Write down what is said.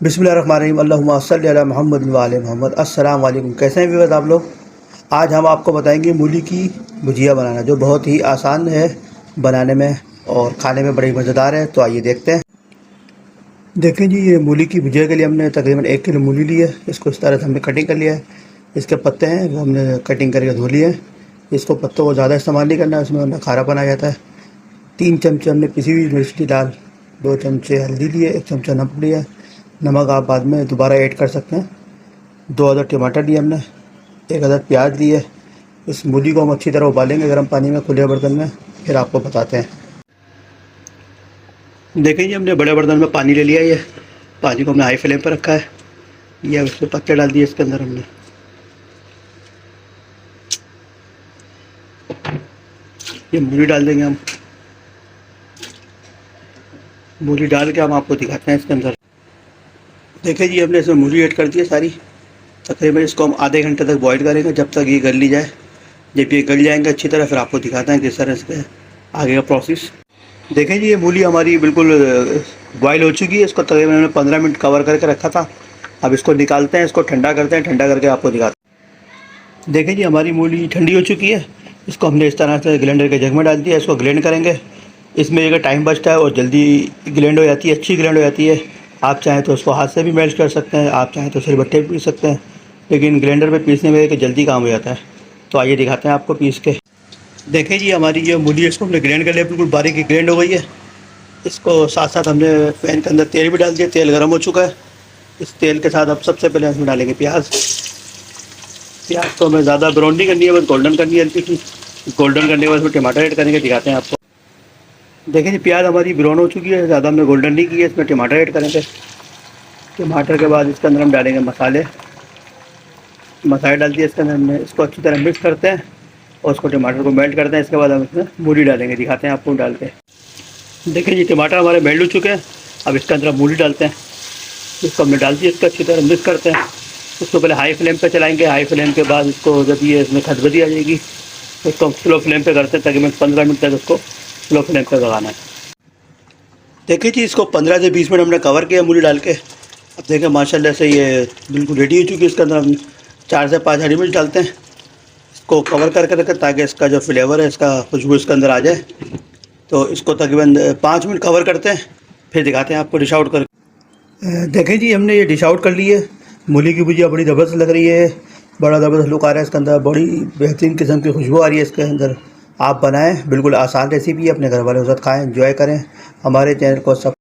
बिस्मिल्लाहिर्रहमानिर्रहीम अल्लाहुम्मा सल्लि अला मुहम्मद व आले मोहम्मद। अस्सलाम वालेकुम। कैसे हैं व्यूअर्स आप लोग। आज हम आपको बताएंगे मूली की भुजिया बनाना, जो बहुत ही आसान है बनाने में और खाने में बड़ी मज़ेदार है। तो आइए देखते हैं। देखें जी, ये मूली की भुजिया के लिए हमने तकरीबन 1 किलो मूली ली है। इसको इस तरह से हमने कटिंग कर लिया है। इसके पत्ते हैं वो हमने कटिंग करके धो लिए हैं। इसको पत्तों को ज़्यादा इस्तेमाल नहीं करना है, उसमें वरना खारापन आ जाता है। 3 चमचे हमने पिसी हुई मिर्ची डाल, 2 चमचे हल्दी लिए, 1 चमचा नमक लिया। नमक आप बाद में दोबारा ऐड कर सकते हैं। 2 अदद टमाटर लिए हमने, 1 अदद प्याज लिए। इस मूली को हम अच्छी तरह उबालेंगे गर्म पानी में, खुले बर्तन में, फिर आपको बताते हैं। देखें जी, हमने बड़े बर्तन में पानी ले लिया। ये पानी को हमने हाई फ्लेम पर रखा है। ये उसके पत्ते डाल दिए इसके अंदर हमने। ये मूली डाल देंगे हम। मूली डाल के हम आपको दिखाते हैं इसके अंदर। देखिए जी, हमने इसमें मूली ऐड कर दी है सारी। तकरीबन इसको हम आधे घंटे तक बॉईल करेंगे, जब तक ये गल ली जाए। जब ये गल जाएंगे अच्छी तरह, फिर आपको दिखाते हैं किस तरह से आगे का प्रोसेस। देखें जी, ये मूली हमारी बिल्कुल बॉईल हो चुकी है। इसको तकरीबन हमने 15 मिनट कवर करके रखा था। अब इसको निकालते हैं, इसको ठंडा करते हैं। ठंडा करके आपको दिखाते हैं। देखें जी, हमारी मूली ठंडी हो चुकी है। इसको हमने इस तरह से ग्राइंडर के जग में डाल दिया। इसको ग्राइंड करेंगे। इसमें अगर टाइम बचता है और जल्दी ग्राइंड हो जाती है, अच्छी ग्राइंड हो जाती है। आप चाहें तो उसको हाथ से भी मैश कर सकते हैं, आप चाहें तो सिलबट्टे भी पीस सकते हैं, लेकिन ग्राइंडर पे पीसने में कि जल्दी काम हो जाता है। तो आइए दिखाते हैं आपको पीस के। देखें जी, हमारी ये मूली, इसको हमने ग्राइंड कर लिया, बिल्कुल बारीक ग्राइंड हो गई है। इसको साथ साथ हमने पैन के अंदर तेल भी डाल दिया। तेल गर्म हो चुका है। इस तेल के साथ अब सबसे पहले हम डालेंगे प्याज। प्याज को हमें ज़्यादा ब्राउन नहीं करनी है, बस गोल्डन करनी है, हल्की सी। गोल्डन करने के बाद उसमें टमाटर ऐड करेंगे, दिखाते हैं आपको। देखें जी, प्याज हमारी ब्राउन हो चुकी है, ज़्यादा हमने गोल्डन नहीं की है। इसमें टमाटर ऐड करेंगे। टमाटर के बाद इसके अंदर हम डालेंगे मसाले डाल दिए इसके अंदर हमने। इसको अच्छी तरह मिक्स करते हैं और उसको टमाटर को मेल्ट करते हैं। इसके बाद हम इसमें मूली डालेंगे, दिखाते हैं आपको डाल के। देखिए जी, टमाटर हमारे मेल्ट हो चुके हैं। अब इसके अंदर हम मूली डालते हैं। इसको हमने डाल दिया, इसको अच्छी तरह मिक्स करते हैं। इसको पहले हाई फ्लेम पे चलाएंगे। हाई फ्लेम के बाद इसको जब ये इसमें खदबदी आ जाएगी, तो इसको हम स्लो फ्लेम पे करते हैं, तकरीबन 15 मिनट तक उसको स्लो फ्लेम पे पकाना है। देखिए जी, इसको 15 से 20 मिनट हमने कवर किया मूली डाल के। अब देखें माशाल्लाह से ये बिल्कुल रेडी हो चुकी है। इसके अंदर हम 4 से 5 हरी मिर्च डालते हैं। इसको कवर करके रखें ताकि इसका जो फ्लेवर है, इसका खुशबू इसके अंदर आ जाए। तो इसको तकरीबन 5 मिनट कवर करते हैं, फिर दिखाते हैं आपको डिश आउट कर। देखें जी, हमने ये डिश आउट कर ली है। मूली की भुजिया बड़ी ज़बरदस्त लग रही है, बड़ा ज़बरदस्त लुक आ रहा है इसके अंदर, बड़ी बेहतरीन किस्म की खुशबू आ रही है इसके अंदर। आप बनाएं, बिल्कुल आसान रेसिपी है। अपने घर वालों के साथ खाएं, एंजॉय करें। हमारे चैनल को सब